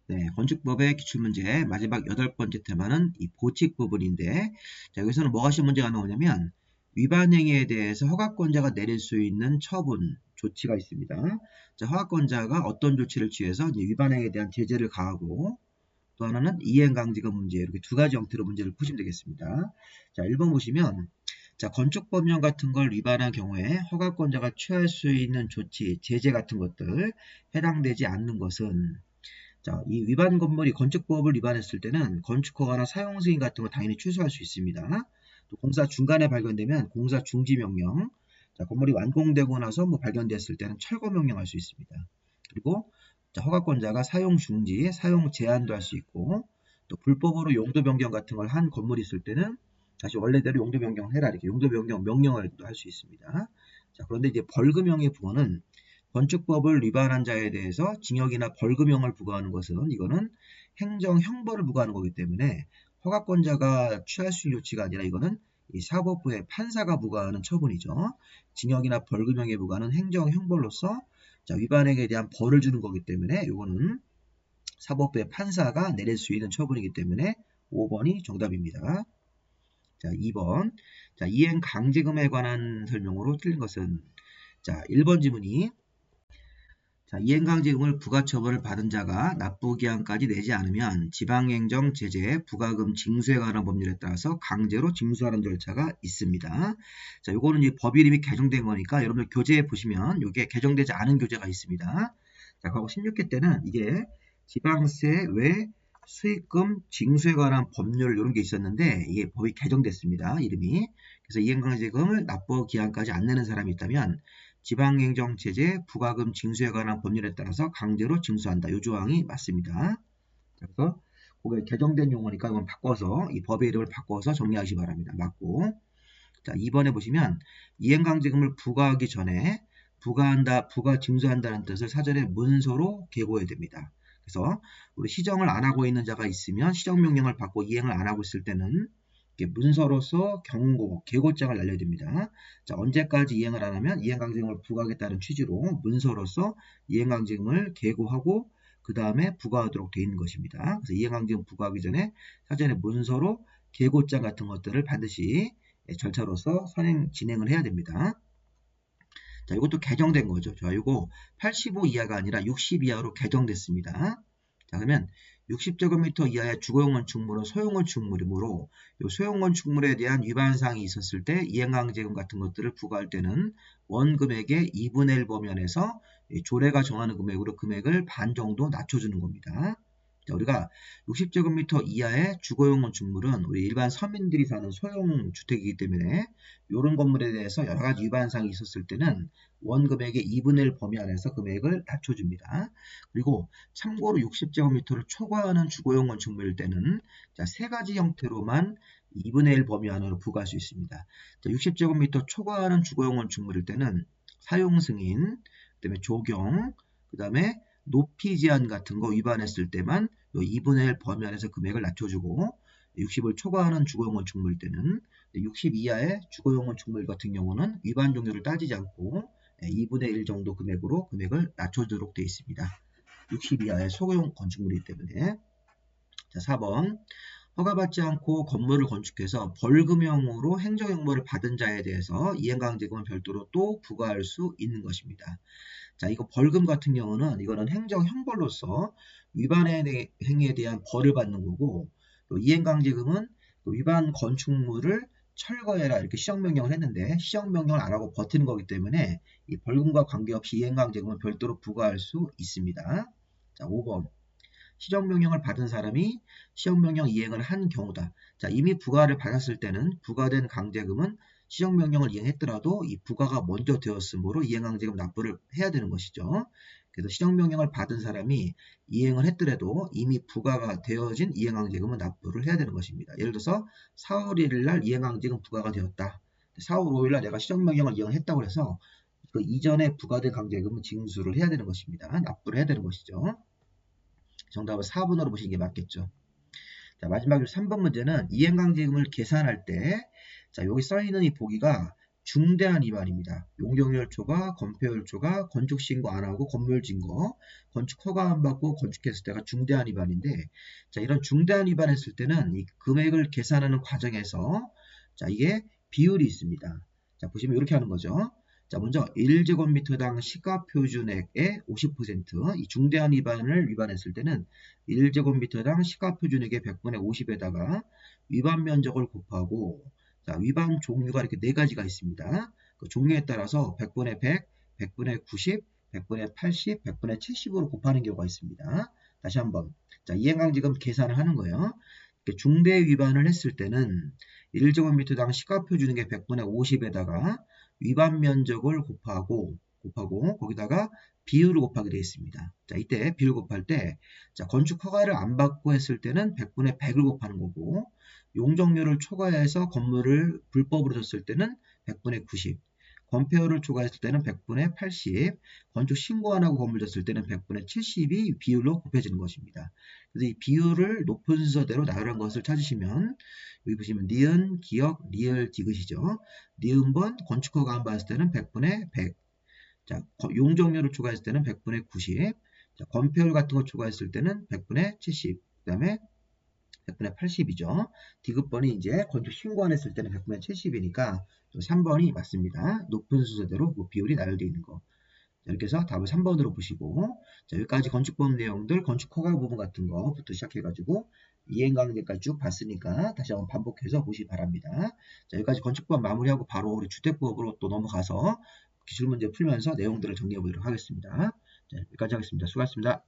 네, 건축법의 기출문제 마지막 8번째 테마는 이 보칙 부분인데, 자, 여기서는 뭐가 시험 문제가 나오냐면 위반 행위에 대해서 허가권자가 내릴 수 있는 처분, 조치가 있습니다. 자, 허가권자가 어떤 조치를 취해서 이제 위반 행위에 대한 제재를 가하고, 또 하나는 이행강제금 문제, 이렇게 두 가지 형태로 문제를 푸시면 되겠습니다. 자, 1번 보시면, 자, 건축법령 같은 걸 위반한 경우에 허가권자가 취할 수 있는 조치, 제재 같은 것들 해당되지 않는 것은, 자, 이 위반 건물이 건축법을 위반했을 때는 건축허가나 사용 승인 같은 거 당연히 취소할 수 있습니다. 또 공사 중간에 발견되면 공사 중지 명령, 자, 건물이 완공되고 나서 뭐 발견됐을 때는 철거 명령할 수 있습니다. 그리고 자, 허가권자가 사용 중지, 사용 제한도 할 수 있고, 또 불법으로 용도 변경 같은 걸 한 건물이 있을 때는 다시 원래대로 용도 변경해라 이렇게 용도 변경 명령을 할 수 있습니다. 자, 그런데 이제 벌금형의 부분은 건축법을 위반한 자에 대해서 징역이나 벌금형을 부과하는 것은 이거는 행정 형벌을 부과하는 거기 때문에 허가권자가 취할 수 있는 조치가 아니라 이거는 이 사법부의 판사가 부과하는 처분이죠. 징역이나 벌금형에 부과하는 행정 형벌로서 자, 위반행위에 대한 벌을 주는 거기 때문에 이거는 사법부의 판사가 내릴 수 있는 처분이기 때문에 5번이 정답입니다. 자, 2번. 자, 이행 강제금에 관한 설명으로 틀린 것은 자, 1번 지문이 자, 이행강제금을 부가처벌을 받은 자가 납부기한까지 내지 않으면 지방행정 제재, 부가금 징수에 관한 법률에 따라서 강제로 징수하는 절차가 있습니다. 자, 요거는 이제 법이 이름이 개정된 거니까 여러분들 교재에 보시면 이게 개정되지 않은 교재가 있습니다. 자, 과거 16회 때는 이게 지방세 외 수익금 징수에 관한 법률 이런 게 있었는데 이게 법이 개정됐습니다. 이름이. 그래서 이행강제금을 납부기한까지 안 내는 사람이 있다면 지방행정 제재, 부가금 징수에 관한 법률에 따라서 강제로 징수한다. 이 조항이 맞습니다. 그래서 그게 개정된 용어니까 이건 바꿔서 이 법의 이름을 바꿔서 정리하시기 바랍니다. 맞고. 자, 2번에 보시면 이행강제금을 부과하기 전에 부과한다, 부과 징수한다는 뜻을 사전에 문서로 계고해야 됩니다. 그래서 우리 시정을 안 하고 있는 자가 있으면 시정명령을 받고 이행을 안 하고 있을 때는 문서로서 경고, 계고장을 날려야 됩니다. 자, 언제까지 이행을 안 하면 이행강제금을 부과하겠다는 취지로 문서로서 이행강제금을 계고하고 그 다음에 부과하도록 되어 있는 것입니다. 그래서 이행강제금 부과하기 전에 사전에 문서로 계고장 같은 것들을 반드시 절차로서 진행을 해야 됩니다. 자, 이것도 개정된 거죠. 자, 이거 85 이하가 아니라 60 이하로 개정됐습니다. 자, 그러면 60제곱미터 이하의 주거용 건축물은 소형 건축물이므로 이 소형 건축물에 대한 위반 사항이 있었을 때 이행강제금 같은 것들을 부과할 때는 원금액의 2분의 1 범위안에서 조례가 정하는 금액으로 금액을 반 정도 낮춰주는 겁니다. 자, 우리가 60제곱미터 이하의 주거용 건축물은 우리 일반 서민들이 사는 소형 주택이기 때문에 이런 건물에 대해서 여러 가지 위반 사항이 있었을 때는 원금액의 2분의 1 범위 안에서 금액을 낮춰줍니다. 그리고 참고로 60제곱미터를 초과하는 주거용 건축물일 때는 자, 세 가지 형태로만 2분의 1 범위 안으로 부과할 수 있습니다. 자, 60제곱미터 초과하는 주거용 건축물일 때는 사용 승인, 그다음에 조경, 그다음에 높이 제한 같은 거 위반했을 때만 2분의 1 범위 안에서 금액을 낮춰주고 60을 초과하는 주거용 건축물일 때는 60 이하의 주거용 건축물 같은 경우는 위반 종류를 따지지 않고 2분의 1 정도 금액으로 금액을 낮춰주도록 되어 있습니다. 60 이하의 소형 건축물이기 때문에. 자, 4번. 허가받지 않고 건물을 건축해서 벌금형으로 행정형벌을 받은 자에 대해서 이행강제금은 별도로 또 부과할 수 있는 것입니다. 자, 이거 벌금 같은 경우는 이거는 행정형벌로서 위반 행위에 대한 벌을 받는 거고, 또 이행강제금은 위반 건축물을 철거해라 이렇게 시정명령을 했는데 시정명령을 안 하고 버티는 거기 때문에 이 벌금과 관계없이 이행강제금은 별도로 부과할 수 있습니다. 자, 5번. 시정명령을 받은 사람이 시정명령 이행을 한 경우다. 자, 이미 부과를 받았을 때는 부과된 강제금은 시정명령을 이행했더라도 이 부과가 먼저 되었으므로 이행강제금 납부를 해야 되는 것이죠. 그래서 시정명령을 받은 사람이 이행을 했더라도 이미 부과가 되어진 이행강제금은 납부를 해야 되는 것입니다. 예를 들어서 4월 1일 날 이행강제금 부과가 되었다. 4월 5일 날 내가 시정명령을 이행했다고 해서 그 이전에 부과된 강제금은 징수를 해야 되는 것입니다. 납부를 해야 되는 것이죠. 정답은 4번으로 보시는 게 맞겠죠. 자, 마지막으로 3번 문제는 이행강제금을 계산할 때, 자, 여기 써있는 이 보기가 중대한 위반입니다. 용적률 초과, 건폐율 초과, 건축 신고 안 하고 건물 증거, 건축 허가 안 받고 건축했을 때가 중대한 위반인데, 자, 이런 중대한 위반했을 때는 이 금액을 계산하는 과정에서 자, 이게 비율이 있습니다. 자, 보시면 이렇게 하는 거죠. 자, 먼저 1제곱미터당 시가표준액의 50%, 이 중대한 위반을 위반했을 때는 1제곱미터당 시가표준액의 100분의 50에다가 위반 면적을 곱하고, 자, 위반 종류가 이렇게 네 가지가 있습니다. 그 종류에 따라서 100분의 100, 100분의 90, 100분의 80, 100분의 70으로 곱하는 경우가 있습니다. 다시 한번. 자, 이행강지금 계산을 하는 거예요. 중대 위반을 했을 때는 1제곱미터당 시가표준액의 100분의 50에다가 위반 면적을 곱하고 거기다가 비율을 곱하게 되어 있습니다. 자, 이때 비율 곱할 때, 자, 건축 허가를 안 받고 했을 때는 100분의 100을 곱하는 거고, 용적률을 초과해서 건물을 불법으로 줬을 때는 100분의 90, 건폐율을 초과했을 때는 100분의 80, 건축 신고 안 하고 건물 줬을 때는 100분의 70이 비율로 곱해지는 것입니다. 그래서 이 비율을 높은 순서대로 나열한 것을 찾으시면, 여기 보시면 니은, 기역, 리을, 디귿이죠. 니은번 건축허가 안 받았을 때는 100분의 100. 자, 용적률을 초과했을 때는 100분의 90. 자, 건폐율 같은 거 초과했을 때는 100분의 70. 그 다음에 100분의 80이죠. 디귿번이 이제 건축 신고 안 했을 때는 100분의 70이니까 3번이 맞습니다. 높은 순서대로 그 비율이 나열되어 있는 거. 이렇게 해서 답을 3번으로 보시고, 자, 여기까지 건축법 내용들, 건축 허가 부분 같은 거부터 시작해가지고 이행강제까지 쭉 봤으니까 다시 한번 반복해서 보시기 바랍니다. 자, 여기까지 건축법 마무리하고 바로 우리 주택법으로 또 넘어가서 기출문제 풀면서 내용들을 정리해 보도록 하겠습니다. 자, 여기까지 하겠습니다. 수고하셨습니다.